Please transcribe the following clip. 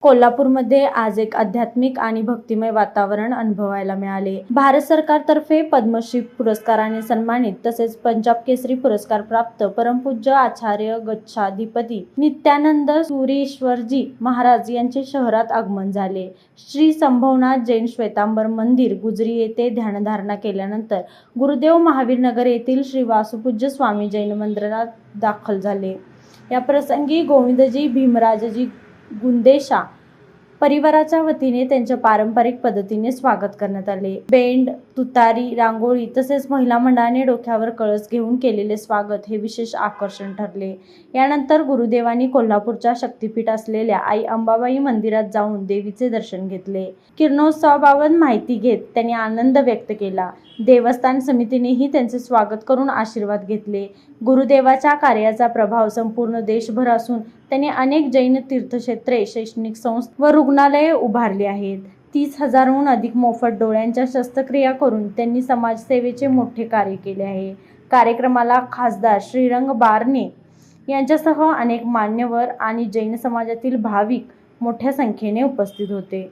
कोल्हापूरमध्ये आज एक आध्यात्मिक आणि भक्तिमय वातावरण अनुभवायला मिळाले। भारत सरकारतर्फे पद्मश्री पुरस्काराने सन्मानित तसेच पंजाब केसरी पुरस्कार प्राप्त परमपूज्य आचार्य गच्छाधिपती नित्यानंद सुरेश्वरजी महाराज यांचे शहरात आगमन झाले। श्री संभवनाथ जैन श्वेतांबर मंदिर गुजरी येथे ध्यानधारणा केल्यानंतर गुरुदेव महावीर नगर येथील श्री वासुपूज्य स्वामी जैन मंदिरात दाखल झाले। या प्रसंगी गोविंदजी भीमराजजी गुंदेशा परिवाराच्या वतीने त्यांच्या पारंपरिक पद्धतीने स्वागत करण्यात आले। बेंड, तुतारी, रांगोळी तसेच महिला मंडळाने डोक्यावर कळस घेऊन केलेले स्वागत हे विशेष आकर्षण ठरले। यानंतर गुरुदेवांनी कोल्हापूरच्या शक्तिपीठ असलेल्या आई अंबाबाई मंदिरात जाऊन देवीचे दर्शन घेतले। किरणोत्सवाबाबत माहिती घेत त्यांनी आनंद व्यक्त केला। देवस्थान समितीनेही त्यांचे स्वागत करून आशीर्वाद घेतले। गुरुदेवाच्या कार्याचा प्रभाव संपूर्ण देशभर असून त्यांनी अनेक जैन तीर्थक्षेत्रे, शैक्षणिक संस्था व रुग्णालये उभारली आहेत। 30,000हून अधिक मोफत डोळ्यांच्या शस्त्रक्रिया करून त्यांनी समाजसेवेचे मोठे कार्य केले आहे। कार्यक्रमाला खासदार श्रीरंग बारणे यांच्यासह अनेक मान्यवर आणि जैन समाजातील भाविक मोठ्या संख्येने उपस्थित होते।